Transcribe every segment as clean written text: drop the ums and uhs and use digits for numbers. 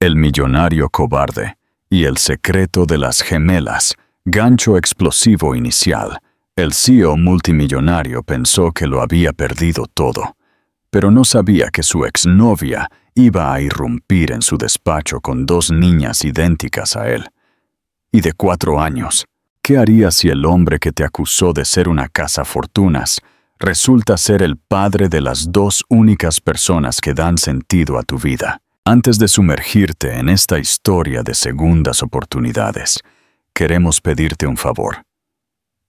El millonario cobarde y el secreto de las gemelas, gancho explosivo inicial. El CEO multimillonario pensó que lo había perdido todo, pero no sabía que su exnovia iba a irrumpir en su despacho con 2 niñas idénticas a él. Y de 4 años. ¿Qué harías si el hombre que te acusó de ser una cazafortunas resulta ser el padre de las 2 únicas personas que dan sentido a tu vida? Antes de sumergirte en esta historia de segundas oportunidades, queremos pedirte un favor.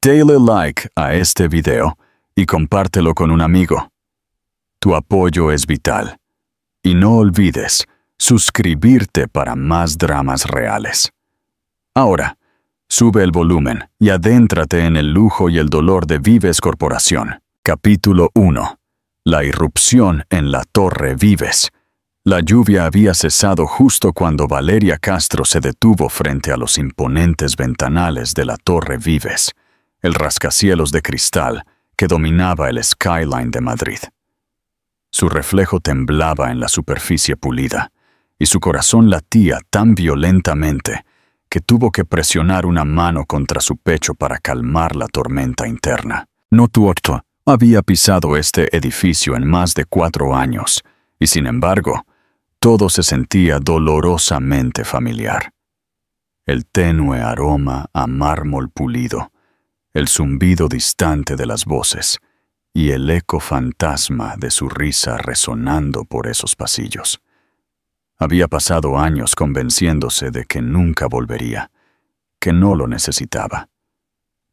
Dale like a este video y compártelo con un amigo. Tu apoyo es vital. Y no olvides suscribirte para más dramas reales. Ahora, sube el volumen y adéntrate en el lujo y el dolor de Vives Corporación. Capítulo 1. La irrupción en la Torre Vives. La lluvia había cesado justo cuando Valeria Castro se detuvo frente a los imponentes ventanales de la Torre Vives, el rascacielos de cristal que dominaba el skyline de Madrid. Su reflejo temblaba en la superficie pulida, y su corazón latía tan violentamente que tuvo que presionar una mano contra su pecho para calmar la tormenta interna. No tuvo había pisado este edificio en más de 4 años, y sin embargo, todo se sentía dolorosamente familiar. El tenue aroma a mármol pulido, el zumbido distante de las voces y el eco fantasma de su risa resonando por esos pasillos. Había pasado años convenciéndose de que nunca volvería, que no lo necesitaba.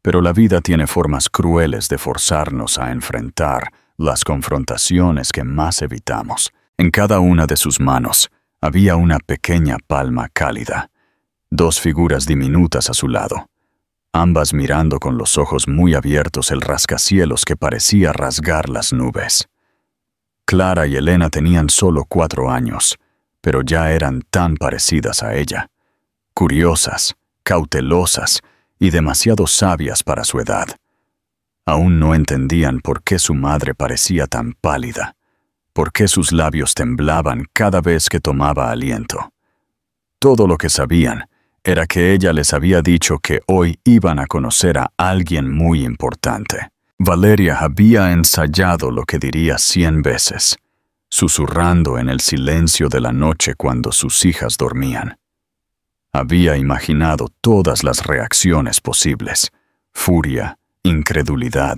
Pero la vida tiene formas crueles de forzarnos a enfrentar las confrontaciones que más evitamos. En cada una de sus manos había una pequeña palma cálida, 2 figuras diminutas a su lado, ambas mirando con los ojos muy abiertos el rascacielos que parecía rasgar las nubes. Clara y Elena tenían solo 4 años, pero ya eran tan parecidas a ella, curiosas, cautelosas y demasiado sabias para su edad. Aún no entendían por qué su madre parecía tan pálida, por qué sus labios temblaban cada vez que tomaba aliento. Todo lo que sabían era que ella les había dicho que hoy iban a conocer a alguien muy importante. Valeria había ensayado lo que diría 100 veces, susurrando en el silencio de la noche cuando sus hijas dormían. Había imaginado todas las reacciones posibles: furia, incredulidad,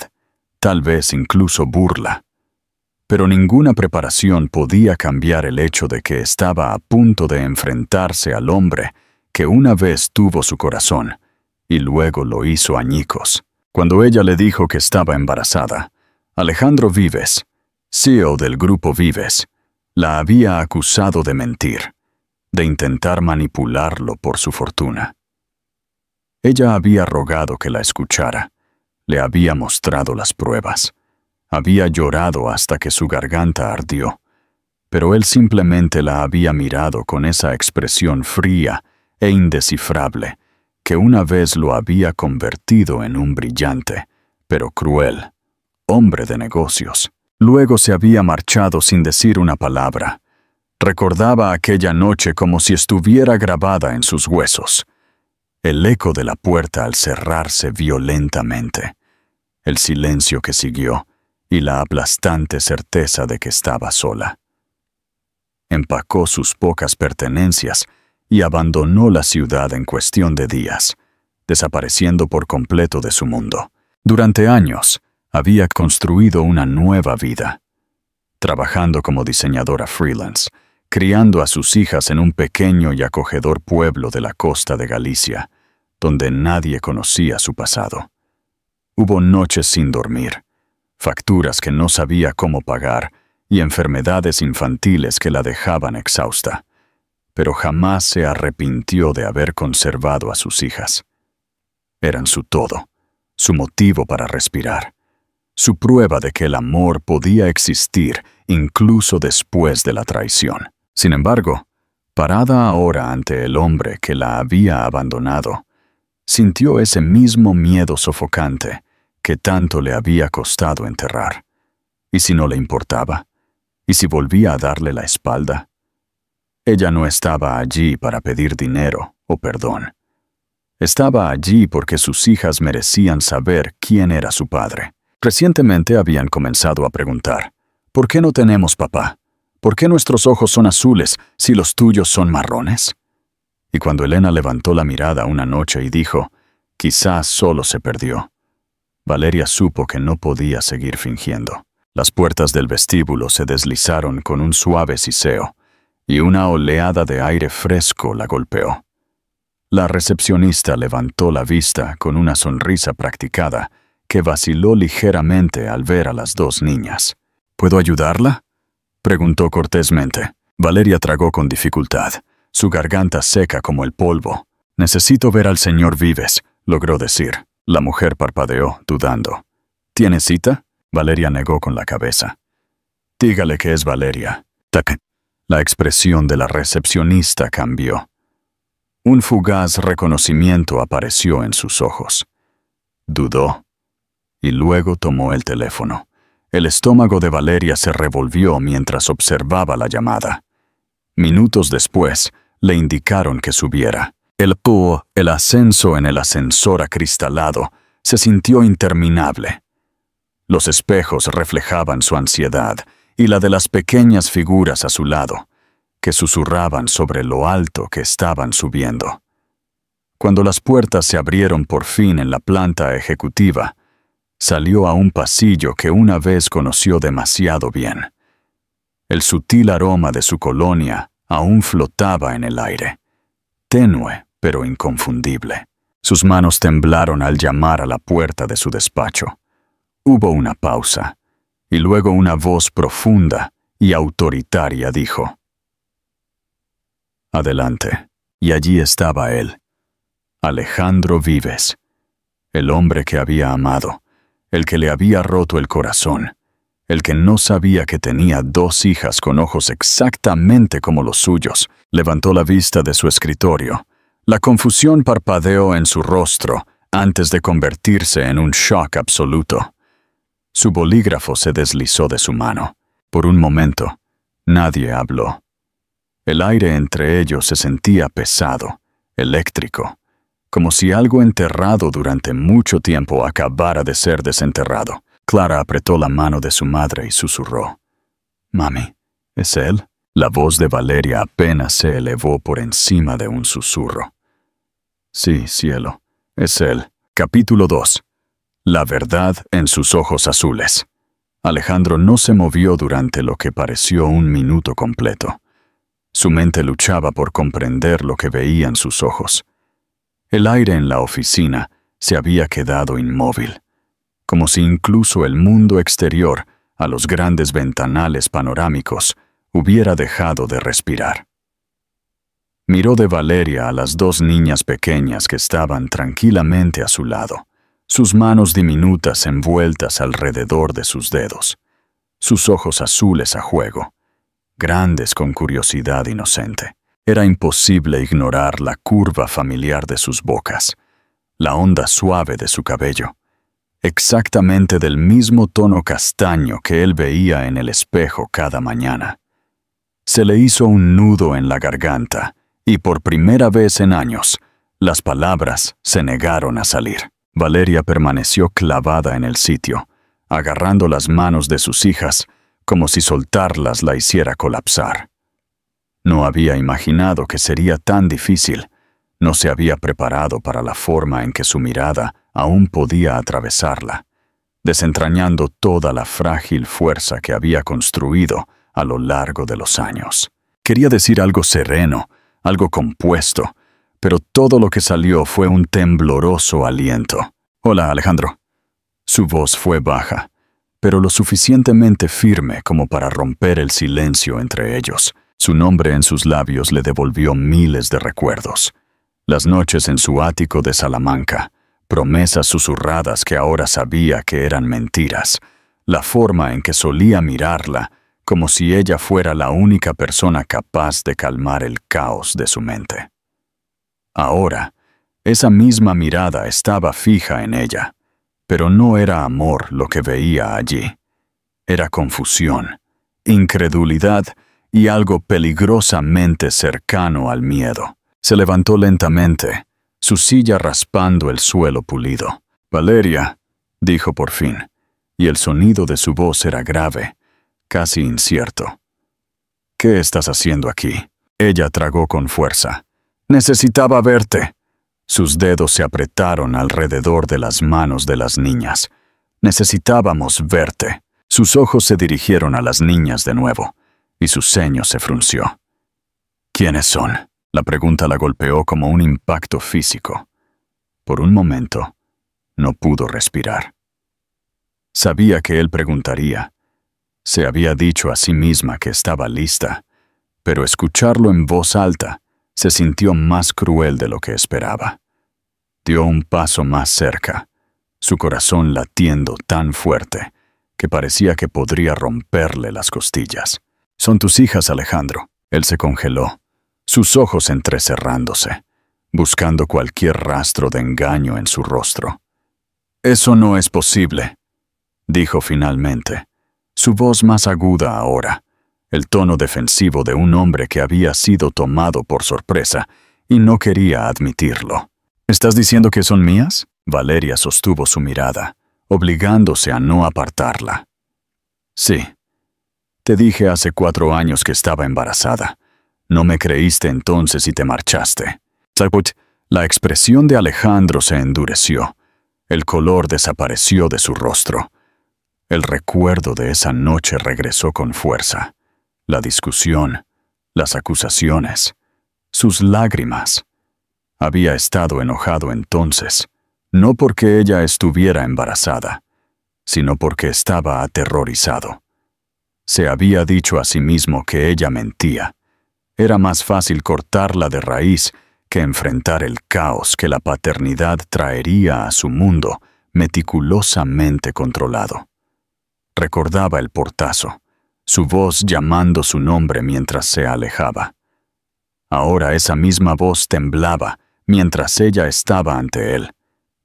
tal vez incluso burla. Pero ninguna preparación podía cambiar el hecho de que estaba a punto de enfrentarse al hombre que una vez tuvo su corazón y luego lo hizo añicos. Cuando ella le dijo que estaba embarazada, Alejandro Vives, CEO del Grupo Vives, la había acusado de mentir, de intentar manipularlo por su fortuna. Ella había rogado que la escuchara, le había mostrado las pruebas, había llorado hasta que su garganta ardió, pero él simplemente la había mirado con esa expresión fría e indescifrable que una vez lo había convertido en un brillante, pero cruel, hombre de negocios. Luego se había marchado sin decir una palabra. Recordaba aquella noche como si estuviera grabada en sus huesos. El eco de la puerta al cerrarse violentamente, el silencio que siguió y la aplastante certeza de que estaba sola. Empacó sus pocas pertenencias y abandonó la ciudad en cuestión de días, desapareciendo por completo de su mundo. Durante años, había construido una nueva vida, trabajando como diseñadora freelance, criando a sus hijas en un pequeño y acogedor pueblo de la costa de Galicia, donde nadie conocía su pasado. Hubo noches sin dormir, facturas que no sabía cómo pagar y enfermedades infantiles que la dejaban exhausta, pero jamás se arrepintió de haber conservado a sus hijas. Eran su todo, su motivo para respirar, su prueba de que el amor podía existir incluso después de la traición. Sin embargo, parada ahora ante el hombre que la había abandonado, sintió ese mismo miedo sofocante que tanto le había costado enterrar. ¿Y si no le importaba? ¿Y si volvía a darle la espalda? Ella no estaba allí para pedir dinero o perdón. Estaba allí porque sus hijas merecían saber quién era su padre. Recientemente habían comenzado a preguntar, ¿por qué no tenemos papá? ¿Por qué nuestros ojos son azules si los tuyos son marrones? Y cuando Elena levantó la mirada una noche y dijo, quizás solo se perdió, Valeria supo que no podía seguir fingiendo. Las puertas del vestíbulo se deslizaron con un suave siseo, y una oleada de aire fresco la golpeó. La recepcionista levantó la vista con una sonrisa practicada que vaciló ligeramente al ver a las dos niñas. ¿Puedo ayudarla?, preguntó cortésmente. Valeria tragó con dificultad, su garganta seca como el polvo. «Necesito ver al señor Vives», logró decir. La mujer parpadeó, dudando. «¿Tiene cita?», Valeria negó con la cabeza. «Dígale que es Valeria». «Tac». La expresión de la recepcionista cambió. Un fugaz reconocimiento apareció en sus ojos. Dudó, y luego tomó el teléfono. El estómago de Valeria se revolvió mientras observaba la llamada. Minutos después, le indicaron que subiera. El ascenso en el ascensor acristalado se sintió interminable. Los espejos reflejaban su ansiedad y la de las pequeñas figuras a su lado, que susurraban sobre lo alto que estaban subiendo. Cuando las puertas se abrieron por fin en la planta ejecutiva, salió a un pasillo que una vez conoció demasiado bien. El sutil aroma de su colonia aún flotaba en el aire, tenue pero inconfundible. Sus manos temblaron al llamar a la puerta de su despacho. Hubo una pausa, y luego una voz profunda y autoritaria dijo: «Adelante». Y allí estaba él, Alejandro Vives, el hombre que había amado, el que le había roto el corazón, el que no sabía que tenía dos hijas con ojos exactamente como los suyos. Levantó la vista de su escritorio. La confusión parpadeó en su rostro antes de convertirse en un shock absoluto. Su bolígrafo se deslizó de su mano. Por un momento, nadie habló. El aire entre ellos se sentía pesado, eléctrico, como si algo enterrado durante mucho tiempo acabara de ser desenterrado. Clara apretó la mano de su madre y susurró: «Mami, ¿es él?». La voz de Valeria apenas se elevó por encima de un susurro. «Sí, cielo, es él». Capítulo 2. La verdad en sus ojos azules. Alejandro no se movió durante lo que pareció un minuto completo. Su mente luchaba por comprender lo que veían sus ojos. El aire en la oficina se había quedado inmóvil, como si incluso el mundo exterior, a los grandes ventanales panorámicos, hubiera dejado de respirar. Miró de Valeria a las dos niñas pequeñas que estaban tranquilamente a su lado, sus manos diminutas envueltas alrededor de sus dedos, sus ojos azules a juego, grandes con curiosidad inocente. Era imposible ignorar la curva familiar de sus bocas, la onda suave de su cabello, exactamente del mismo tono castaño que él veía en el espejo cada mañana. Se le hizo un nudo en la garganta y por primera vez en años, las palabras se negaron a salir. Valeria permaneció clavada en el sitio, agarrando las manos de sus hijas como si soltarlas la hiciera colapsar. No había imaginado que sería tan difícil. No se había preparado para la forma en que su mirada aún podía atravesarla, desentrañando toda la frágil fuerza que había construido a lo largo de los años. Quería decir algo sereno, algo compuesto, pero todo lo que salió fue un tembloroso aliento. «Hola, Alejandro». Su voz fue baja, pero lo suficientemente firme como para romper el silencio entre ellos. Su nombre en sus labios le devolvió miles de recuerdos. Las noches en su ático de Salamanca, promesas susurradas que ahora sabía que eran mentiras, la forma en que solía mirarla, como si ella fuera la única persona capaz de calmar el caos de su mente. Ahora, esa misma mirada estaba fija en ella, pero no era amor lo que veía allí. Era confusión, incredulidad y algo peligrosamente cercano al miedo. Se levantó lentamente, su silla raspando el suelo pulido. «Valeria», dijo por fin, y el sonido de su voz era grave, casi incierto. «¿Qué estás haciendo aquí?» Ella tragó con fuerza. «Necesitaba verte». Sus dedos se apretaron alrededor de las manos de las niñas. «Necesitábamos verte». Sus ojos se dirigieron a las niñas de nuevo, y su ceño se frunció. «¿Quiénes son?». La pregunta la golpeó como un impacto físico. Por un momento, no pudo respirar. Sabía que él preguntaría. Se había dicho a sí misma que estaba lista, pero escucharlo en voz alta se sintió más cruel de lo que esperaba. Dio un paso más cerca, su corazón latiendo tan fuerte que parecía que podría romperle las costillas. «Son tus hijas, Alejandro». Él se congeló, sus ojos entrecerrándose, buscando cualquier rastro de engaño en su rostro. «Eso no es posible», dijo finalmente, su voz más aguda ahora, el tono defensivo de un hombre que había sido tomado por sorpresa y no quería admitirlo. «¿Estás diciendo que son mías?». Valeria sostuvo su mirada, obligándose a no apartarla. «Sí. Te dije hace 4 años que estaba embarazada. No me creíste entonces y te marchaste». La expresión de Alejandro se endureció. El color desapareció de su rostro. El recuerdo de esa noche regresó con fuerza. La discusión, las acusaciones, sus lágrimas. Había estado enojado entonces, no porque ella estuviera embarazada, sino porque estaba aterrorizado. Se había dicho a sí mismo que ella mentía. Era más fácil cortarla de raíz que enfrentar el caos que la paternidad traería a su mundo meticulosamente controlado. Recordaba el portazo, su voz llamando su nombre mientras se alejaba. Ahora esa misma voz temblaba mientras ella estaba ante él,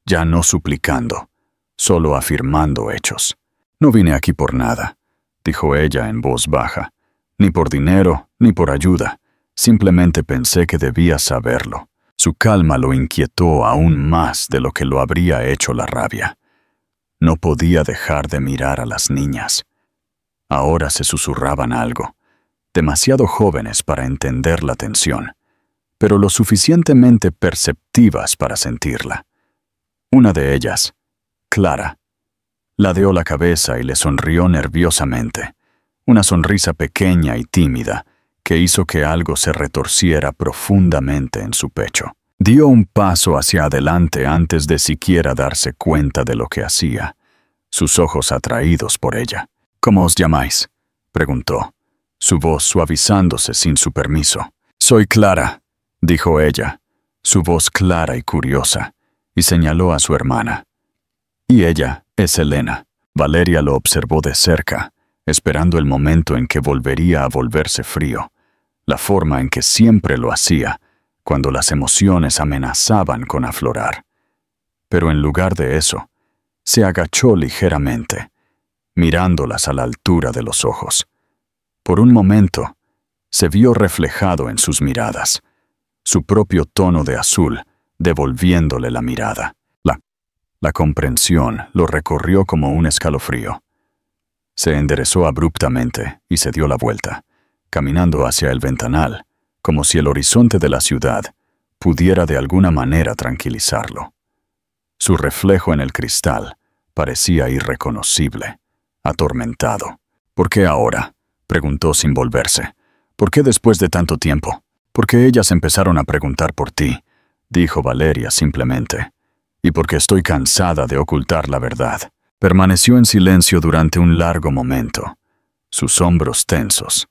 ya no suplicando, solo afirmando hechos. «No vine aquí por nada», dijo ella en voz baja, «ni por dinero, ni por ayuda. Simplemente pensé que debía saberlo». Su calma lo inquietó aún más de lo que lo habría hecho la rabia. No podía dejar de mirar a las niñas. Ahora se susurraban algo, demasiado jóvenes para entender la tensión, pero lo suficientemente perceptivas para sentirla. Una de ellas, Clara, ladeó la cabeza y le sonrió nerviosamente, una sonrisa pequeña y tímida que hizo que algo se retorciera profundamente en su pecho. Dio un paso hacia adelante antes de siquiera darse cuenta de lo que hacía, sus ojos atraídos por ella. «¿Cómo os llamáis?», preguntó, su voz suavizándose sin su permiso. «Soy Clara», dijo ella, su voz clara y curiosa, y señaló a su hermana. «Y ella es Elena». Valeria lo observó de cerca, esperando el momento en que volvería a volverse frío, la forma en que siempre lo hacía, cuando las emociones amenazaban con aflorar. Pero en lugar de eso, se agachó ligeramente, mirándolas a la altura de los ojos. Por un momento, se vio reflejado en sus miradas, su propio tono de azul, devolviéndole la mirada. La comprensión lo recorrió como un escalofrío. Se enderezó abruptamente y se dio la vuelta, caminando hacia el ventanal, como si el horizonte de la ciudad pudiera de alguna manera tranquilizarlo. Su reflejo en el cristal parecía irreconocible, atormentado. «¿Por qué ahora?», preguntó sin volverse. «¿Por qué después de tanto tiempo?». «Porque ellas empezaron a preguntar por ti», dijo Valeria simplemente. «Y porque estoy cansada de ocultar la verdad». Permaneció en silencio durante un largo momento, sus hombros tensos,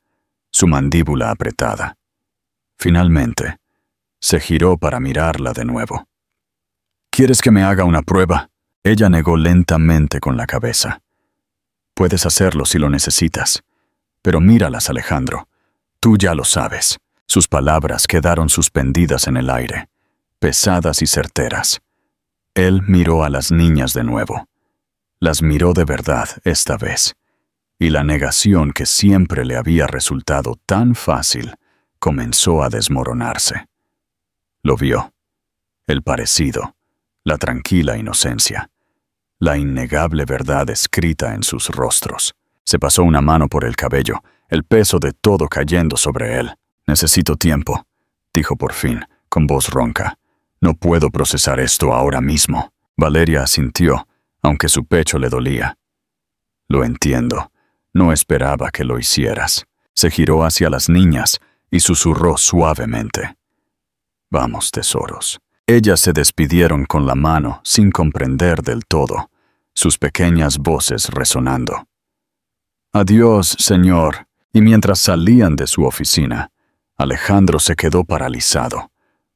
su mandíbula apretada. Finalmente, se giró para mirarla de nuevo. «¿Quieres que me haga una prueba?». Ella negó lentamente con la cabeza. «Puedes hacerlo si lo necesitas. Pero míralas, Alejandro. Tú ya lo sabes». Sus palabras quedaron suspendidas en el aire, pesadas y certeras. Él miró a las niñas de nuevo. Las miró de verdad esta vez, y la negación que siempre le había resultado tan fácil comenzó a desmoronarse. Lo vio. El parecido, la tranquila inocencia, la innegable verdad escrita en sus rostros. Se pasó una mano por el cabello, el peso de todo cayendo sobre él. «Necesito tiempo», dijo por fin, con voz ronca. «No puedo procesar esto ahora mismo». Valeria asintió, aunque su pecho le dolía. «Lo entiendo. No esperaba que lo hicieras». Se giró hacia las niñas y susurró suavemente. «Vamos, tesoros». Ellas se despidieron con la mano sin comprender del todo, sus pequeñas voces resonando. «Adiós, señor». Y mientras salían de su oficina, Alejandro se quedó paralizado,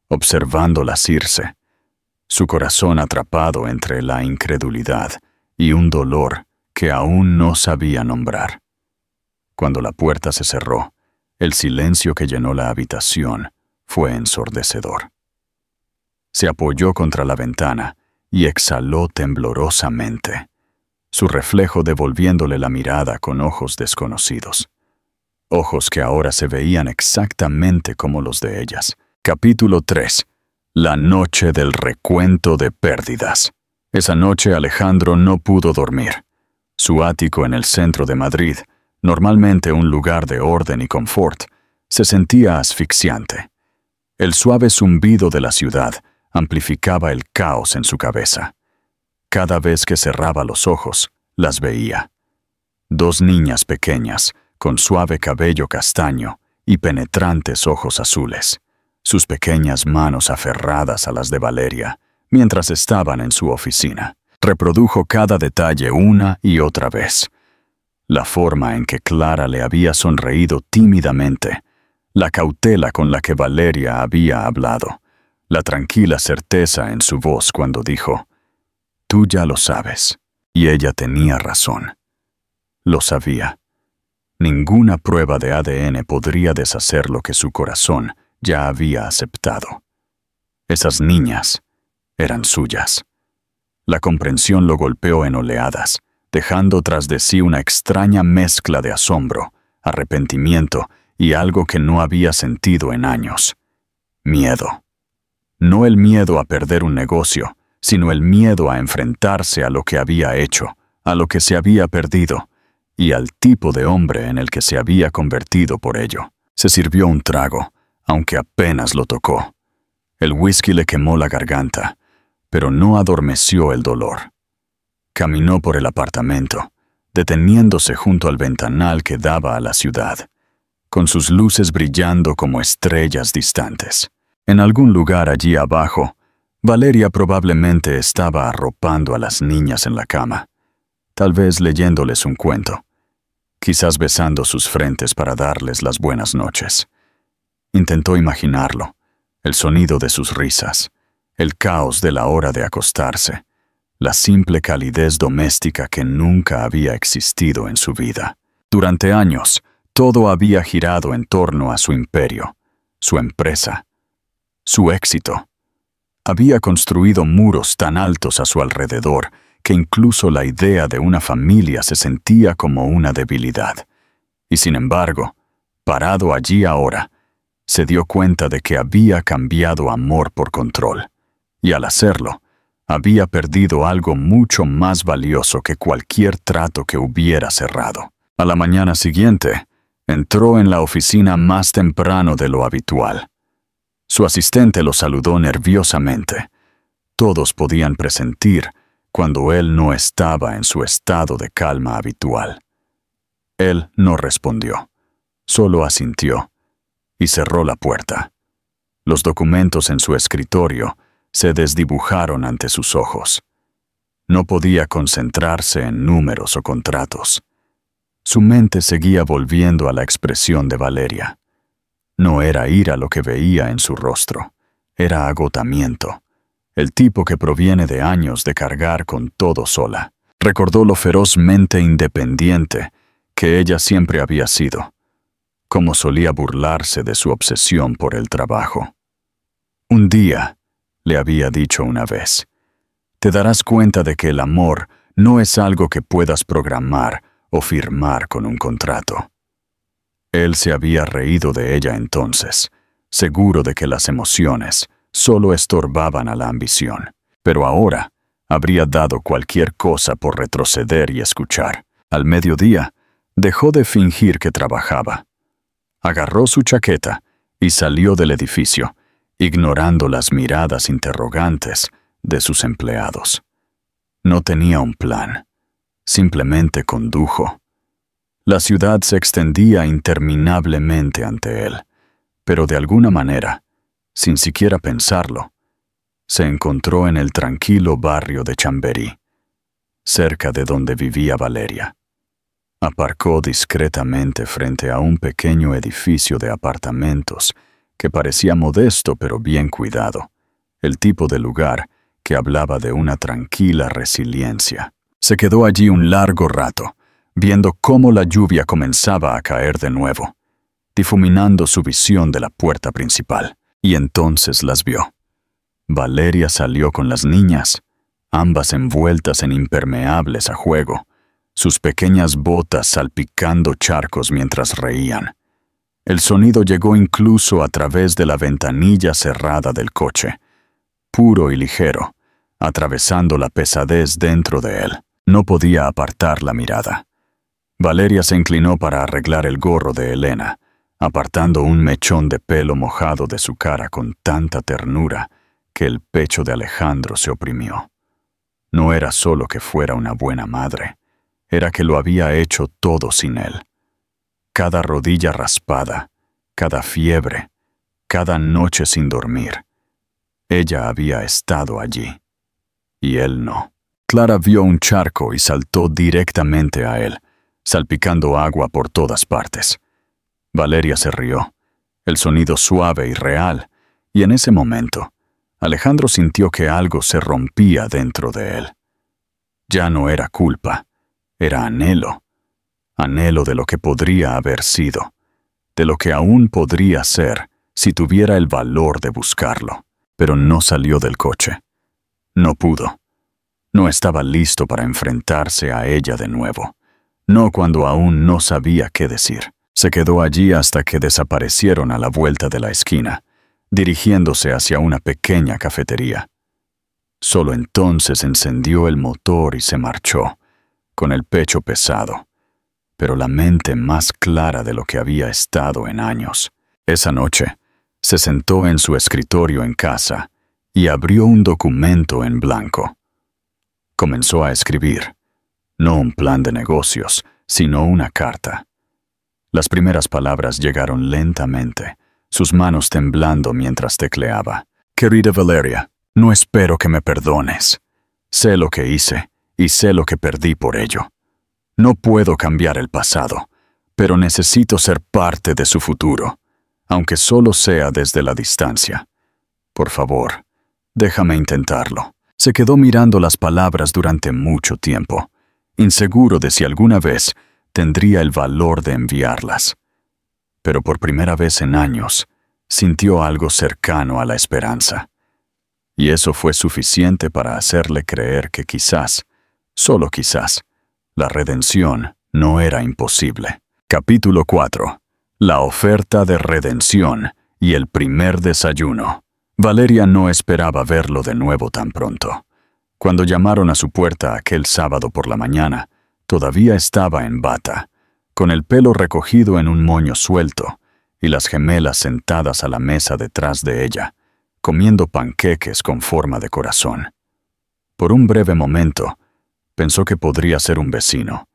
observándolas irse, su corazón atrapado entre la incredulidad y un dolor que aún no sabía nombrar. Cuando la puerta se cerró, el silencio que llenó la habitación fue ensordecedor. Se apoyó contra la ventana y exhaló temblorosamente, su reflejo devolviéndole la mirada con ojos desconocidos. Ojos que ahora se veían exactamente como los de ellas. Capítulo 3. La noche del recuento de pérdidas. Esa noche Alejandro no pudo dormir. Su ático en el centro de Madrid, normalmente un lugar de orden y confort, se sentía asfixiante. El suave zumbido de la ciudad amplificaba el caos en su cabeza. Cada vez que cerraba los ojos, las veía. Dos niñas pequeñas, con suave cabello castaño y penetrantes ojos azules, sus pequeñas manos aferradas a las de Valeria, mientras estaban en su oficina. Reprodujo cada detalle una y otra vez. La forma en que Clara le había sonreído tímidamente, la cautela con la que Valeria había hablado, la tranquila certeza en su voz cuando dijo, «Tú ya lo sabes». Y ella tenía razón. Lo sabía. Ninguna prueba de ADN podría deshacer lo que su corazón ya había aceptado. Esas niñas eran suyas. La comprensión lo golpeó en oleadas, dejando tras de sí una extraña mezcla de asombro, arrepentimiento y algo que no había sentido en años. Miedo. No el miedo a perder un negocio, sino el miedo a enfrentarse a lo que había hecho, a lo que se había perdido, y al tipo de hombre en el que se había convertido por ello. Se sirvió un trago, aunque apenas lo tocó. El whisky le quemó la garganta, pero no adormeció el dolor. Caminó por el apartamento, deteniéndose junto al ventanal que daba a la ciudad, con sus luces brillando como estrellas distantes. En algún lugar allí abajo, Valeria probablemente estaba arropando a las niñas en la cama, tal vez leyéndoles un cuento, quizás besando sus frentes para darles las buenas noches. Intentó imaginarlo, el sonido de sus risas, el caos de la hora de acostarse, la simple calidez doméstica que nunca había existido en su vida. Durante años, todo había girado en torno a su imperio, su empresa, su éxito. Había construido muros tan altos a su alrededor que incluso la idea de una familia se sentía como una debilidad. Y sin embargo, parado allí ahora, se dio cuenta de que había cambiado amor por control, y al hacerlo, había perdido algo mucho más valioso que cualquier trato que hubiera cerrado. A la mañana siguiente, entró en la oficina más temprano de lo habitual. Su asistente lo saludó nerviosamente. Todos podían presentir cuando él no estaba en su estado de calma habitual. Él no respondió, solo asintió y cerró la puerta. Los documentos en su escritorio se desdibujaron ante sus ojos. No podía concentrarse en números o contratos. Su mente seguía volviendo a la expresión de Valeria. No era ira lo que veía en su rostro, era agotamiento, el tipo que proviene de años de cargar con todo sola. Recordó lo ferozmente independiente que ella siempre había sido, cómo solía burlarse de su obsesión por el trabajo. Un día, le había dicho una vez, te darás cuenta de que el amor no es algo que puedas programar o firmar con un contrato. Él se había reído de ella entonces, seguro de que las emociones solo estorbaban a la ambición. Pero ahora habría dado cualquier cosa por retroceder y escuchar. Al mediodía, dejó de fingir que trabajaba. Agarró su chaqueta y salió del edificio, ignorando las miradas interrogantes de sus empleados. No tenía un plan, simplemente condujo. La ciudad se extendía interminablemente ante él, pero de alguna manera, sin siquiera pensarlo, se encontró en el tranquilo barrio de Chamberí, cerca de donde vivía Valeria. Aparcó discretamente frente a un pequeño edificio de apartamentos que parecía modesto pero bien cuidado, el tipo de lugar que hablaba de una tranquila resiliencia. Se quedó allí un largo rato, viendo cómo la lluvia comenzaba a caer de nuevo, difuminando su visión de la puerta principal, y entonces las vio. Valeria salió con las niñas, ambas envueltas en impermeables a juego, sus pequeñas botas salpicando charcos mientras reían. El sonido llegó incluso a través de la ventanilla cerrada del coche, puro y ligero, atravesando la pesadez dentro de él. No podía apartar la mirada. Valeria se inclinó para arreglar el gorro de Elena, apartando un mechón de pelo mojado de su cara con tanta ternura que el pecho de Alejandro se oprimió. No era solo que fuera una buena madre, era que lo había hecho todo sin él. Cada rodilla raspada, cada fiebre, cada noche sin dormir. Ella había estado allí, y él no. Clara vio un charco y saltó directamente a él, salpicando agua por todas partes. Valeria se rió, el sonido suave y real, y en ese momento, Alejandro sintió que algo se rompía dentro de él. Ya no era culpa, era anhelo. Anhelo de lo que podría haber sido, de lo que aún podría ser si tuviera el valor de buscarlo. Pero no salió del coche. No pudo. No estaba listo para enfrentarse a ella de nuevo. No cuando aún no sabía qué decir. Se quedó allí hasta que desaparecieron a la vuelta de la esquina, dirigiéndose hacia una pequeña cafetería. Solo entonces encendió el motor y se marchó, con el pecho pesado, pero la mente más clara de lo que había estado en años. Esa noche, se sentó en su escritorio en casa y abrió un documento en blanco. Comenzó a escribir, no un plan de negocios, sino una carta. Las primeras palabras llegaron lentamente, sus manos temblando mientras tecleaba. Querida Valeria, no espero que me perdones. Sé lo que hice y sé lo que perdí por ello. No puedo cambiar el pasado, pero necesito ser parte de su futuro, aunque solo sea desde la distancia. Por favor, déjame intentarlo. Se quedó mirando las palabras durante mucho tiempo, inseguro de si alguna vez tendría el valor de enviarlas. Pero por primera vez en años, sintió algo cercano a la esperanza. Y eso fue suficiente para hacerle creer que quizás, solo quizás, la redención no era imposible. Capítulo 4. La oferta de redención y el primer desayuno. Valeria no esperaba verlo de nuevo tan pronto. Cuando llamaron a su puerta aquel sábado por la mañana, todavía estaba en bata, con el pelo recogido en un moño suelto, y las gemelas sentadas a la mesa detrás de ella, comiendo panqueques con forma de corazón. Por un breve momento, pensó que podría ser un vecino,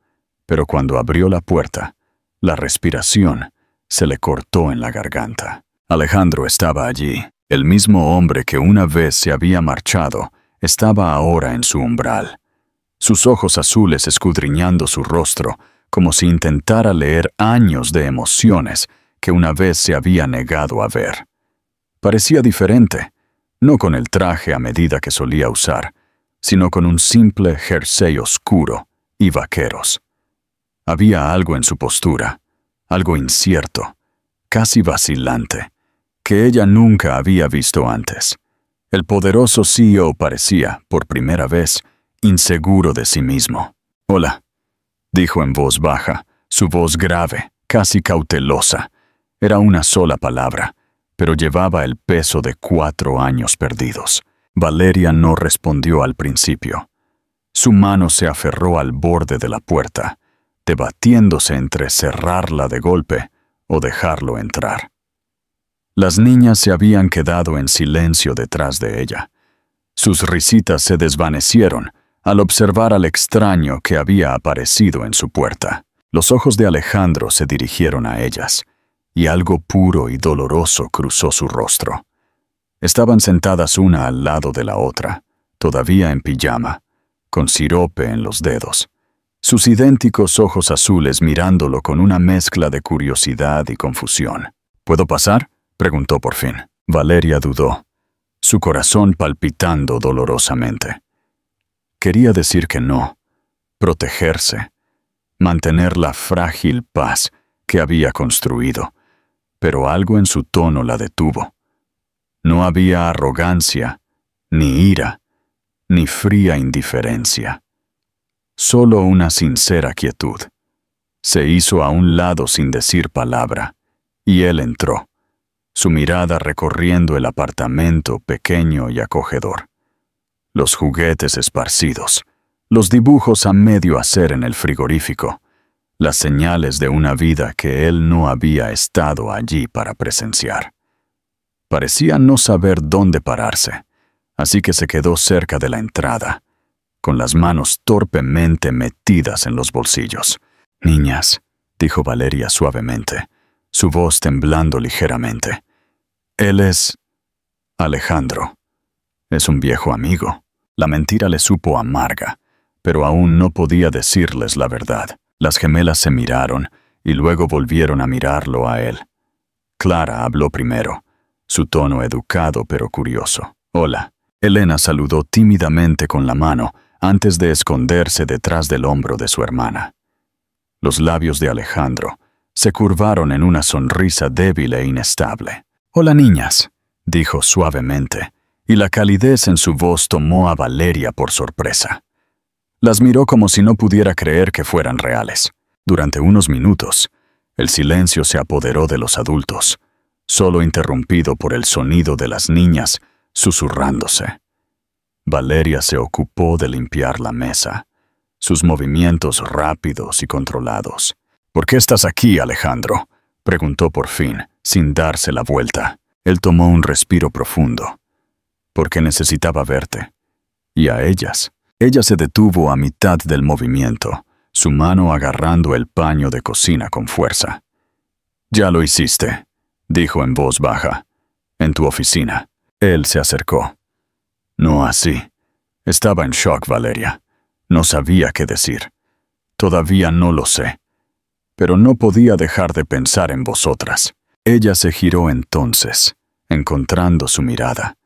pero cuando abrió la puerta, la respiración se le cortó en la garganta. Alejandro estaba allí. El mismo hombre que una vez se había marchado estaba ahora en su umbral, sus ojos azules escudriñando su rostro como si intentara leer años de emociones que una vez se había negado a ver. Parecía diferente, no con el traje a medida que solía usar, sino con un simple jersey oscuro y vaqueros. Había algo en su postura, algo incierto, casi vacilante, que ella nunca había visto antes. El poderoso CEO parecía, por primera vez, inseguro de sí mismo. «Hola», dijo en voz baja, su voz grave, casi cautelosa. Era una sola palabra, pero llevaba el peso de 4 años perdidos. Valeria no respondió al principio. Su mano se aferró al borde de la puerta, debatiéndose entre cerrarla de golpe o dejarlo entrar. Las niñas se habían quedado en silencio detrás de ella. Sus risitas se desvanecieron al observar al extraño que había aparecido en su puerta. Los ojos de Alejandro se dirigieron a ellas, y algo puro y doloroso cruzó su rostro. Estaban sentadas una al lado de la otra, todavía en pijama, con sirope en los dedos, sus idénticos ojos azules mirándolo con una mezcla de curiosidad y confusión. ¿Puedo pasar?, preguntó por fin. Valeria dudó, su corazón palpitando dolorosamente. Quería decir que no, protegerse, mantener la frágil paz que había construido, pero algo en su tono la detuvo. No había arrogancia, ni ira, ni fría indiferencia. Solo una sincera quietud. Se hizo a un lado sin decir palabra, y él entró, su mirada recorriendo el apartamento pequeño y acogedor. Los juguetes esparcidos, los dibujos a medio hacer en el frigorífico, las señales de una vida que él no había estado allí para presenciar. Parecía no saber dónde pararse, así que se quedó cerca de la entrada, con las manos torpemente metidas en los bolsillos. «Niñas», dijo Valeria suavemente, su voz temblando ligeramente. «Él es Alejandro. Es un viejo amigo». La mentira le supo amarga, pero aún no podía decirles la verdad. Las gemelas se miraron y luego volvieron a mirarlo a él. Clara habló primero, su tono educado pero curioso. «Hola». Elena saludó tímidamente con la mano antes de esconderse detrás del hombro de su hermana. Los labios de Alejandro se curvaron en una sonrisa débil e inestable. «Hola, niñas», dijo suavemente, y la calidez en su voz tomó a Valeria por sorpresa. Las miró como si no pudiera creer que fueran reales. Durante unos minutos, el silencio se apoderó de los adultos, solo interrumpido por el sonido de las niñas susurrándose. Valeria se ocupó de limpiar la mesa, sus movimientos rápidos y controlados. «¿Por qué estás aquí, Alejandro?», preguntó por fin, sin darse la vuelta. Él tomó un respiro profundo. «Porque necesitaba verte. Y a ellas». Ella se detuvo a mitad del movimiento, su mano agarrando el paño de cocina con fuerza. «Ya lo hiciste», dijo en voz baja. «En tu oficina». Él se acercó. «No así». Estaba en shock, Valeria. No sabía qué decir. «Todavía no lo sé. Pero no podía dejar de pensar en vosotras». Ella se giró entonces, encontrando su mirada,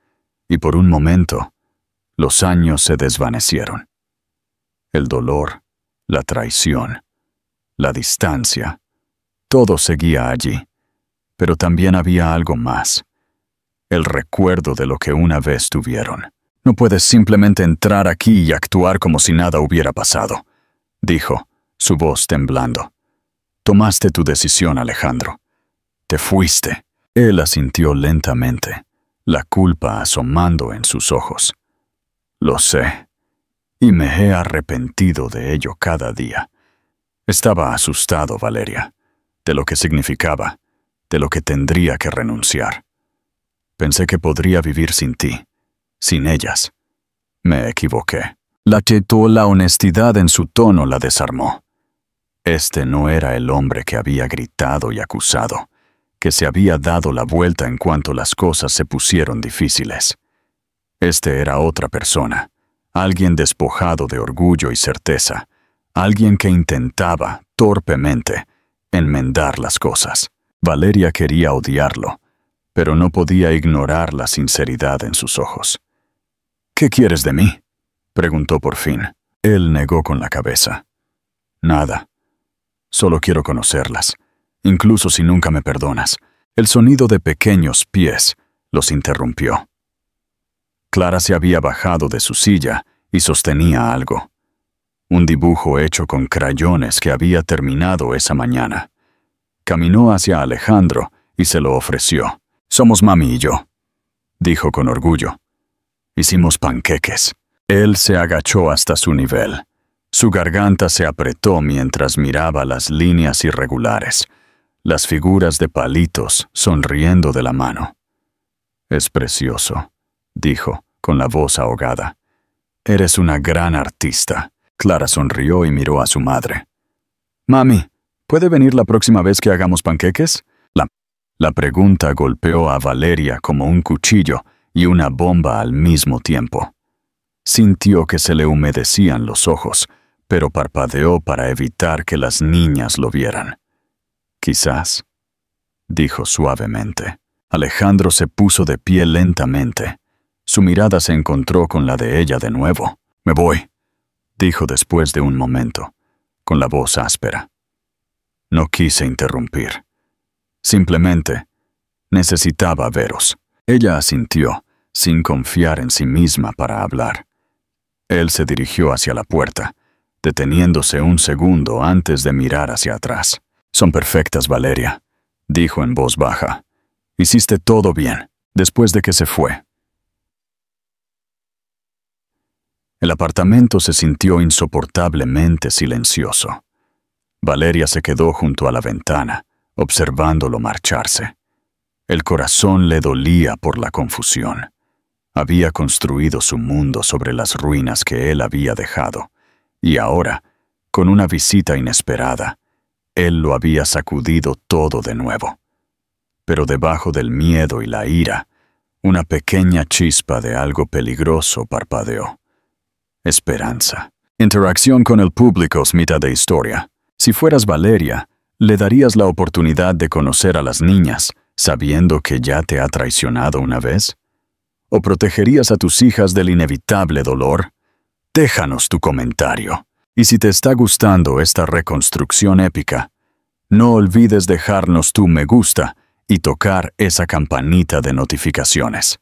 y por un momento, los años se desvanecieron. El dolor, la traición, la distancia, todo seguía allí, pero también había algo más. El recuerdo de lo que una vez tuvieron. «No puedes simplemente entrar aquí y actuar como si nada hubiera pasado», dijo, su voz temblando. «Tomaste tu decisión, Alejandro. Te fuiste». Él asintió lentamente, la culpa asomando en sus ojos. «Lo sé, y me he arrepentido de ello cada día». Estaba asustado, Valeria, de lo que significaba, de lo que tendría que renunciar. Pensé que podría vivir sin ti, sin ellas. Me equivoqué. La honestidad en su tono la desarmó. Este no era el hombre que había gritado y acusado, que se había dado la vuelta en cuanto las cosas se pusieron difíciles. Este era otra persona, alguien despojado de orgullo y certeza, alguien que intentaba, torpemente, enmendar las cosas. Valeria quería odiarlo, pero no podía ignorar la sinceridad en sus ojos. «¿Qué quieres de mí?», preguntó por fin. Él negó con la cabeza. «Nada. Solo quiero conocerlas, incluso si nunca me perdonas». El sonido de pequeños pies los interrumpió. Clara se había bajado de su silla y sostenía algo. un dibujo hecho con crayones que había terminado esa mañana. Caminó hacia Alejandro y se lo ofreció. «Somos mami y yo», dijo con orgullo. «Hicimos panqueques». Él se agachó hasta su nivel. Su garganta se apretó mientras miraba las líneas irregulares, las figuras de palitos sonriendo de la mano. «Es precioso», dijo, con la voz ahogada. «Eres una gran artista». Clara sonrió y miró a su madre. «Mami, ¿puede venir la próxima vez que hagamos panqueques?» La pregunta golpeó a Valeria como un cuchillo y una bomba al mismo tiempo. Sintió que se le humedecían los ojos, pero parpadeó para evitar que las niñas lo vieran. «Quizás», dijo suavemente. Alejandro se puso de pie lentamente. Su mirada se encontró con la de ella de nuevo. «Me voy», dijo después de un momento, con la voz áspera. No quise interrumpir. Simplemente necesitaba veros. Ella asintió, sin confiar en sí misma para hablar. Él se dirigió hacia la puerta, deteniéndose un segundo antes de mirar hacia atrás. «Son perfectas, Valeria», dijo en voz baja. «Hiciste todo bien, después de que se fue». El apartamento se sintió insoportablemente silencioso. Valeria se quedó junto a la ventana, observándolo marcharse. El corazón le dolía por la confusión. Había construido su mundo sobre las ruinas que él había dejado, y ahora, con una visita inesperada, él lo había sacudido todo de nuevo. Pero debajo del miedo y la ira, una pequeña chispa de algo peligroso parpadeó. Esperanza. Interacción con el público es mitad de historia. Si fueras Valeria, ¿le darías la oportunidad de conocer a las niñas, sabiendo que ya te ha traicionado una vez? ¿O protegerías a tus hijas del inevitable dolor? Déjanos tu comentario. Y si te está gustando esta reconstrucción épica, no olvides dejarnos tu me gusta y tocar esa campanita de notificaciones.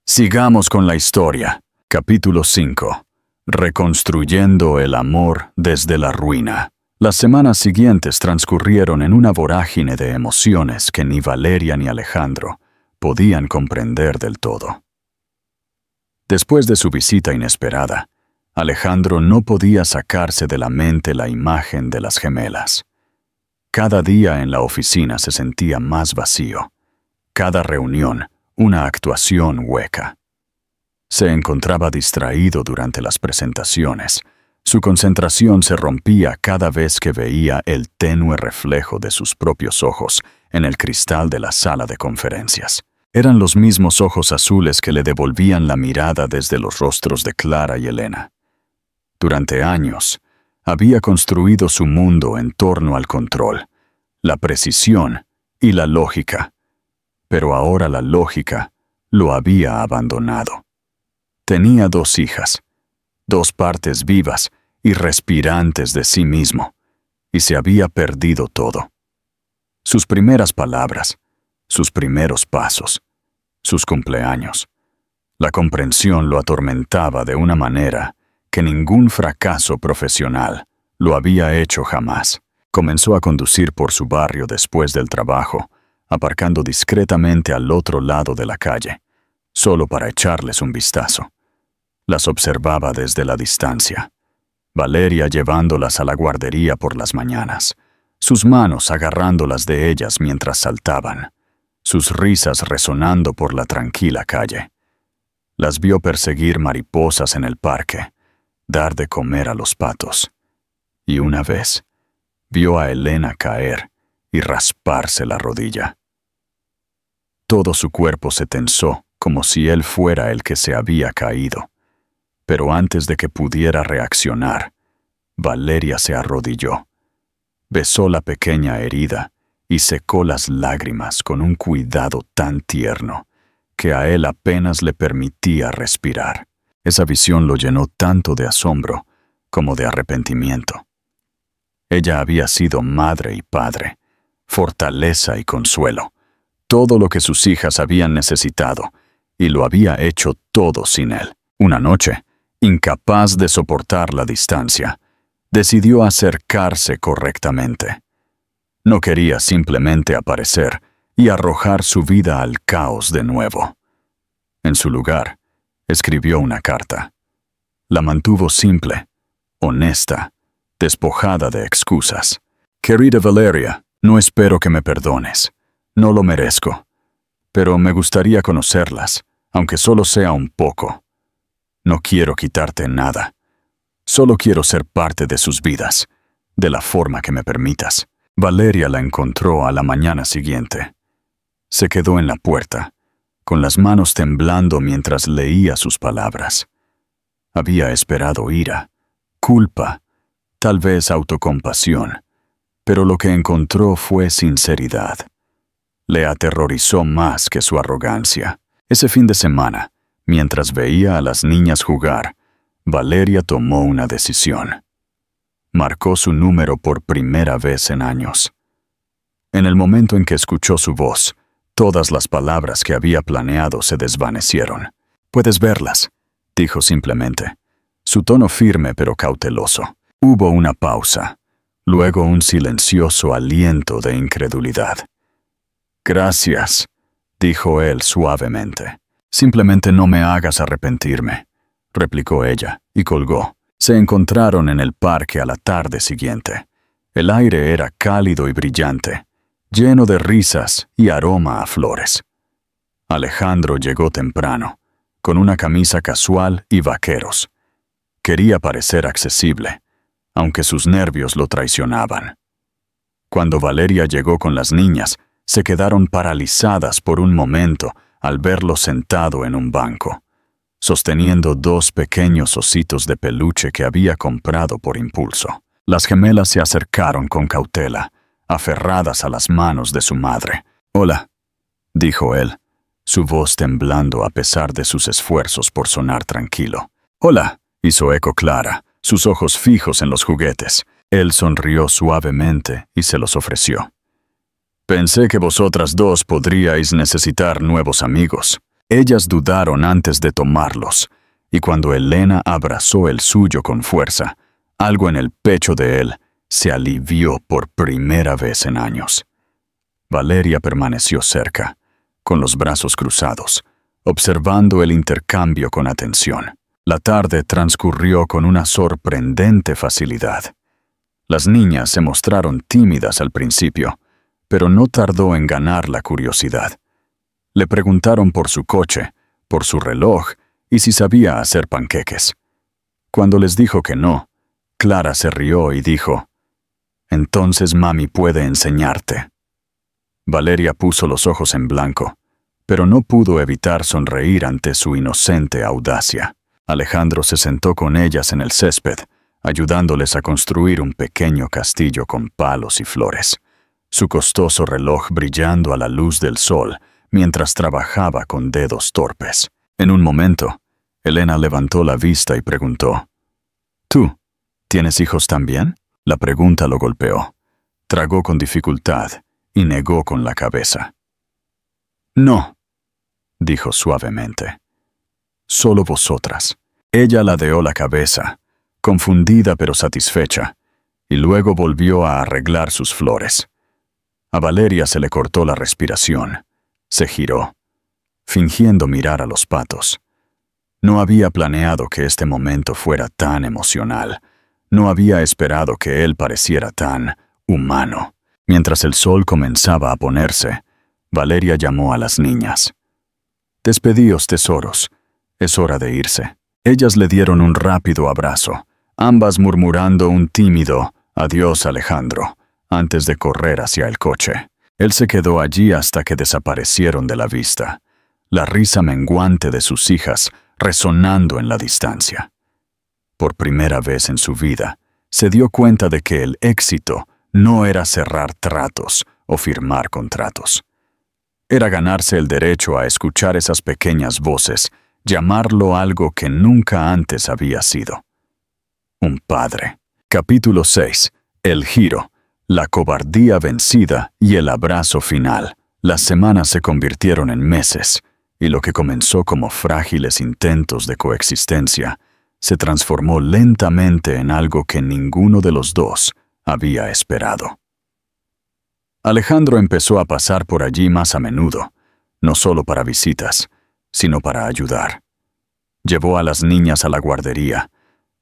Sigamos con la historia. Capítulo 5. Reconstruyendo el amor desde la ruina. Las semanas siguientes transcurrieron en una vorágine de emociones que ni Valeria ni Alejandro podían comprender del todo. Después de su visita inesperada, Alejandro no podía sacarse de la mente la imagen de las gemelas. Cada día en la oficina se sentía más vacío. Cada reunión, una actuación hueca. Se encontraba distraído durante las presentaciones. Su concentración se rompía cada vez que veía el tenue reflejo de sus propios ojos en el cristal de la sala de conferencias. Eran los mismos ojos azules que le devolvían la mirada desde los rostros de Clara y Elena. Durante años, había construido su mundo en torno al control, la precisión y la lógica. Pero ahora la lógica lo había abandonado. Tenía 2 hijas, 2 partes vivas y respirantes de sí mismo, y se había perdido todo. Sus primeras palabras, sus primeros pasos, sus cumpleaños. La comprensión lo atormentaba de una manera que ningún fracaso profesional lo había hecho jamás. Comenzó a conducir por su barrio después del trabajo, aparcando discretamente al otro lado de la calle, solo para echarles un vistazo. Las observaba desde la distancia. Valeria llevándolas a la guardería por las mañanas, sus manos agarrándolas de ellas mientras saltaban, sus risas resonando por la tranquila calle. Las vio perseguir mariposas en el parque, dar de comer a los patos. Y una vez, vio a Elena caer y rasparse la rodilla. Todo su cuerpo se tensó como si él fuera el que se había caído. Pero antes de que pudiera reaccionar, Valeria se arrodilló, besó la pequeña herida y secó las lágrimas con un cuidado tan tierno que a él apenas le permitía respirar. Esa visión lo llenó tanto de asombro como de arrepentimiento. Ella había sido madre y padre, fortaleza y consuelo, todo lo que sus hijas habían necesitado, y lo había hecho todo sin él. Una noche, incapaz de soportar la distancia, Decidió acercarse correctamente. No quería simplemente aparecer y arrojar su vida al caos de nuevo. En su lugar, escribió una carta. La mantuvo simple, honesta, despojada de excusas. Querida Valeria, no espero que me perdones. No lo merezco. Pero me gustaría conocerlas, aunque solo sea un poco. No quiero quitarte nada. Solo quiero ser parte de sus vidas, de la forma que me permitas. Valeria la encontró a la mañana siguiente. Se quedó en la puerta, con las manos temblando mientras leía sus palabras. Había esperado ira, culpa, tal vez autocompasión, pero lo que encontró fue sinceridad. Le aterrorizó más que su arrogancia. Ese fin de semana, mientras veía a las niñas jugar, Valeria tomó una decisión. Marcó su número por primera vez en años. En el momento en que escuchó su voz, todas las palabras que había planeado se desvanecieron. «Puedes verlas», dijo simplemente. Su tono firme pero cauteloso. Hubo una pausa, luego un silencioso aliento de incredulidad. «Gracias», dijo él suavemente. «Simplemente no me hagas arrepentirme», replicó ella, y colgó. Se encontraron en el parque a la tarde siguiente. El aire era cálido y brillante, lleno de risas y aroma a flores. Alejandro llegó temprano, con una camisa casual y vaqueros. Quería parecer accesible, aunque sus nervios lo traicionaban. Cuando Valeria llegó con las niñas, se quedaron paralizadas por un momento al verlo sentado en un banco, sosteniendo dos pequeños ositos de peluche que había comprado por impulso. Las gemelas se acercaron con cautela, aferradas a las manos de su madre. «Hola», dijo él, su voz temblando a pesar de sus esfuerzos por sonar tranquilo. «Hola», hizo eco Clara, sus ojos fijos en los juguetes. Él sonrió suavemente y se los ofreció. «Pensé que vosotras dos podríais necesitar nuevos amigos». Ellas dudaron antes de tomarlos, y cuando Elena abrazó el suyo con fuerza, algo en el pecho de él se alivió por primera vez en años. Valeria permaneció cerca, con los brazos cruzados, observando el intercambio con atención. La tarde transcurrió con una sorprendente facilidad. Las niñas se mostraron tímidas al principio, pero no tardó en ganar la curiosidad. Le preguntaron por su coche, por su reloj y si sabía hacer panqueques. Cuando les dijo que no, Clara se rió y dijo: «Entonces mami puede enseñarte». Valeria puso los ojos en blanco, pero no pudo evitar sonreír ante su inocente audacia. Alejandro se sentó con ellas en el césped, ayudándoles a construir un pequeño castillo con palos y flores, su costoso reloj brillando a la luz del sol mientras trabajaba con dedos torpes. En un momento, Elena levantó la vista y preguntó: «¿Tú, tienes hijos también?». La pregunta lo golpeó. Tragó con dificultad y negó con la cabeza. «No», dijo suavemente. «Solo vosotras». Ella ladeó la cabeza, confundida pero satisfecha, y luego volvió a arreglar sus flores. A Valeria se le cortó la respiración. Se giró, fingiendo mirar a los patos. No había planeado que este momento fuera tan emocional. No había esperado que él pareciera tan humano. Mientras el sol comenzaba a ponerse, Valeria llamó a las niñas. «Despedíos, tesoros. Es hora de irse». Ellas le dieron un rápido abrazo, ambas murmurando un tímido «Adiós, Alejandro», antes de correr hacia el coche. Él se quedó allí hasta que desaparecieron de la vista, la risa menguante de sus hijas resonando en la distancia. Por primera vez en su vida, se dio cuenta de que el éxito no era cerrar tratos o firmar contratos. Era ganarse el derecho a escuchar esas pequeñas voces, llamarlo algo que nunca antes había sido. Un padre. Capítulo 6. El giro. La cobardía vencida y el abrazo final. Las semanas se convirtieron en meses, y lo que comenzó como frágiles intentos de coexistencia se transformó lentamente en algo que ninguno de los dos había esperado. Alejandro empezó a pasar por allí más a menudo, no solo para visitas, sino para ayudar. Llevó a las niñas a la guardería,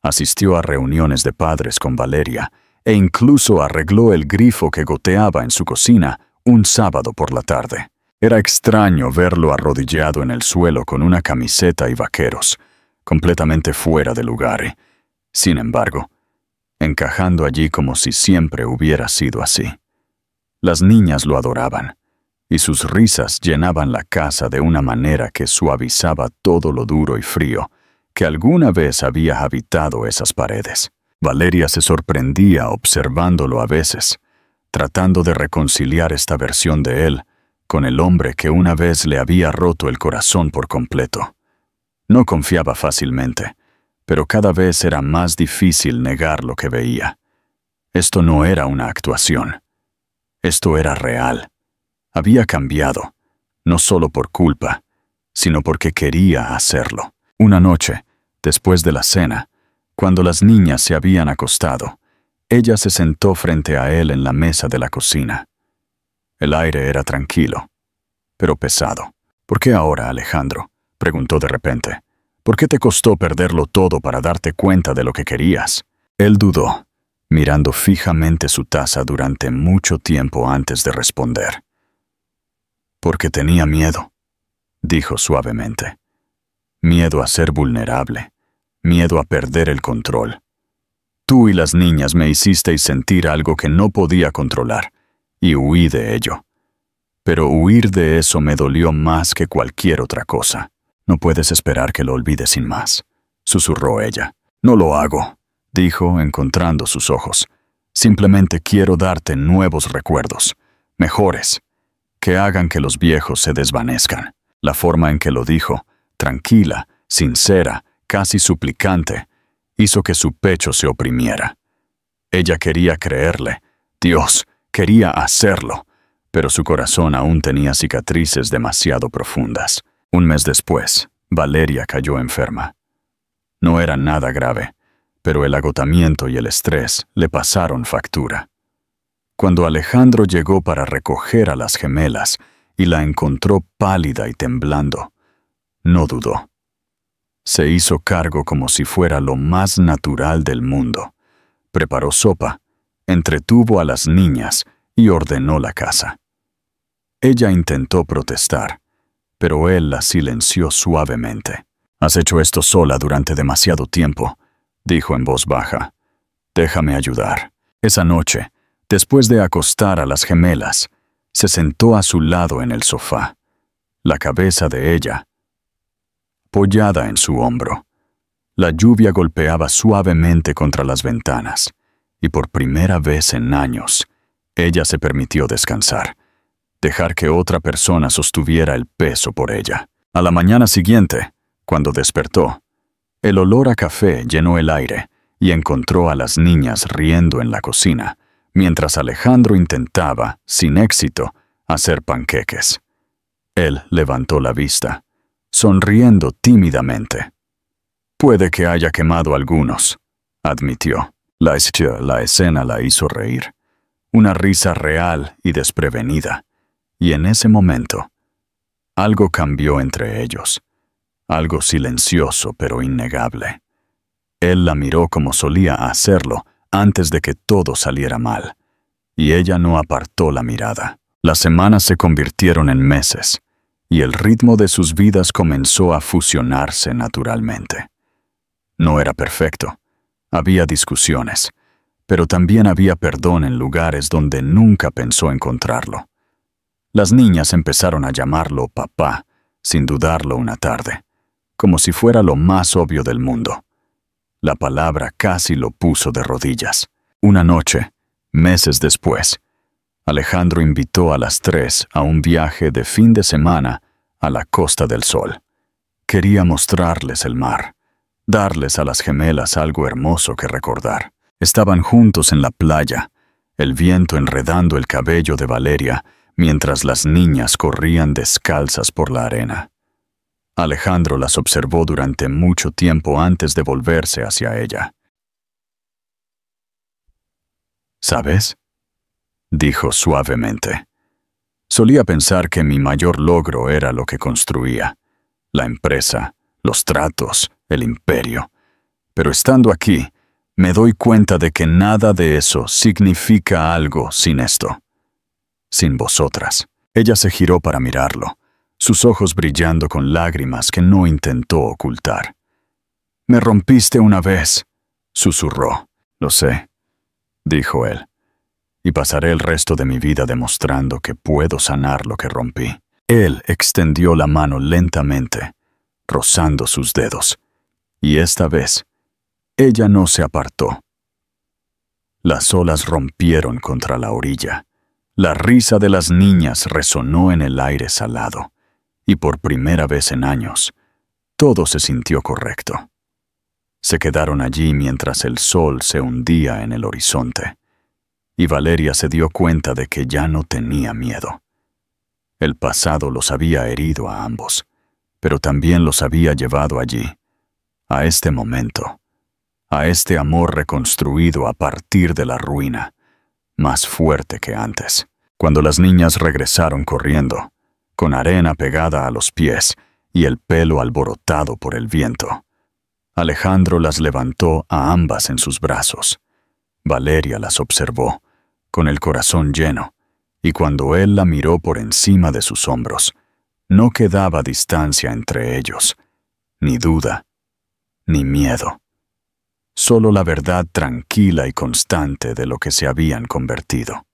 asistió a reuniones de padres con Valeria e incluso arregló el grifo que goteaba en su cocina un sábado por la tarde. Era extraño verlo arrodillado en el suelo con una camiseta y vaqueros, completamente fuera de lugar, sin embargo, encajando allí como si siempre hubiera sido así. Las niñas lo adoraban, y sus risas llenaban la casa de una manera que suavizaba todo lo duro y frío que alguna vez había habitado esas paredes. Valeria se sorprendía observándolo a veces, tratando de reconciliar esta versión de él con el hombre que una vez le había roto el corazón por completo. No confiaba fácilmente, pero cada vez era más difícil negar lo que veía. Esto no era una actuación. Esto era real. Había cambiado, no solo por culpa, sino porque quería hacerlo. Una noche, después de la cena, cuando las niñas se habían acostado, ella se sentó frente a él en la mesa de la cocina. El aire era tranquilo, pero pesado. ¿Por qué ahora, Alejandro?, preguntó de repente. ¿Por qué te costó perderlo todo para darte cuenta de lo que querías? Él dudó, mirando fijamente su taza durante mucho tiempo antes de responder. Porque tenía miedo, dijo suavemente. Miedo a ser vulnerable, miedo a perder el control. Tú y las niñas me hicisteis sentir algo que no podía controlar, y huí de ello. Pero huir de eso me dolió más que cualquier otra cosa. No puedes esperar que lo olvides sin más, susurró ella. No lo hago, dijo, encontrando sus ojos. Simplemente quiero darte nuevos recuerdos, mejores, que hagan que los viejos se desvanezcan. La forma en que lo dijo, tranquila, sincera, casi suplicante, hizo que su pecho se oprimiera. Ella quería creerle, Dios, quería hacerlo, pero su corazón aún tenía cicatrices demasiado profundas. Un mes después, Valeria cayó enferma. No era nada grave, pero el agotamiento y el estrés le pasaron factura. Cuando Alejandro llegó para recoger a las gemelas y la encontró pálida y temblando, no dudó. Se hizo cargo como si fuera lo más natural del mundo. Preparó sopa, entretuvo a las niñas y ordenó la casa. Ella intentó protestar, pero él la silenció suavemente. «Has hecho esto sola durante demasiado tiempo», dijo en voz baja. «Déjame ayudar». Esa noche, después de acostar a las gemelas, se sentó a su lado en el sofá, la cabeza de ella apoyada en su hombro. La lluvia golpeaba suavemente contra las ventanas, y por primera vez en años, ella se permitió descansar, dejar que otra persona sostuviera el peso por ella. A la mañana siguiente, cuando despertó, el olor a café llenó el aire y encontró a las niñas riendo en la cocina, mientras Alejandro intentaba, sin éxito, hacer panqueques. Él levantó la vista, sonriendo tímidamente. «Puede que haya quemado algunos», admitió. La escena la hizo reír, una risa real y desprevenida, y en ese momento, algo cambió entre ellos, algo silencioso pero innegable. Él la miró como solía hacerlo antes de que todo saliera mal, y ella no apartó la mirada. Las semanas se convirtieron en meses, y el ritmo de sus vidas comenzó a fusionarse naturalmente. No era perfecto, había discusiones, pero también había perdón en lugares donde nunca pensó encontrarlo. Las niñas empezaron a llamarlo papá, sin dudarlo una tarde, como si fuera lo más obvio del mundo. La palabra casi lo puso de rodillas. Una noche, meses después, Alejandro invitó a las 3 a un viaje de fin de semana a la Costa del Sol. Quería mostrarles el mar, darles a las gemelas algo hermoso que recordar. Estaban juntos en la playa, el viento enredando el cabello de Valeria mientras las niñas corrían descalzas por la arena. Alejandro las observó durante mucho tiempo antes de volverse hacia ella. ¿Sabes?, dijo suavemente. Solía pensar que mi mayor logro era lo que construía, la empresa, los tratos, el imperio. Pero estando aquí, me doy cuenta de que nada de eso significa algo sin esto. Sin vosotras. Ella se giró para mirarlo, sus ojos brillando con lágrimas que no intentó ocultar. «Me rompiste una vez», susurró. «Lo sé», dijo él, «y pasaré el resto de mi vida demostrando que puedo sanar lo que rompí». Él extendió la mano lentamente, rozando sus dedos, y esta vez, ella no se apartó. Las olas rompieron contra la orilla. La risa de las niñas resonó en el aire salado, y por primera vez en años, todo se sintió correcto. Se quedaron allí mientras el sol se hundía en el horizonte, y Valeria se dio cuenta de que ya no tenía miedo. El pasado los había herido a ambos, pero también los había llevado allí, a este momento, a este amor reconstruido a partir de la ruina, más fuerte que antes. Cuando las niñas regresaron corriendo, con arena pegada a los pies y el pelo alborotado por el viento, Alejandro las levantó a ambas en sus brazos. Valeria las observó, con el corazón lleno, y cuando él la miró por encima de sus hombros, no quedaba distancia entre ellos, ni duda, ni miedo. Solo la verdad tranquila y constante de lo que se habían convertido.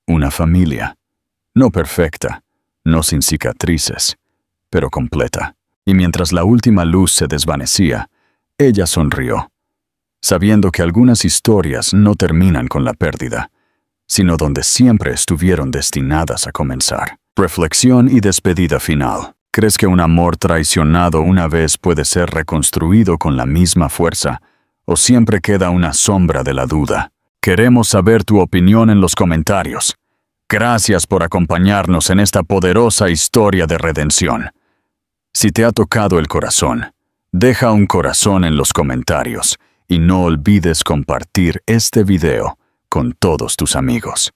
Una familia, no perfecta, no sin cicatrices, pero completa. Y mientras la última luz se desvanecía, ella sonrió, sabiendo que algunas historias no terminan con la pérdida, sino donde siempre estuvieron destinadas a comenzar. Reflexión y despedida final. ¿Crees que un amor traicionado una vez puede ser reconstruido con la misma fuerza, o siempre queda una sombra de la duda? Queremos saber tu opinión en los comentarios. Gracias por acompañarnos en esta poderosa historia de redención. Si te ha tocado el corazón, deja un corazón en los comentarios y no olvides compartir este video con todos tus amigos.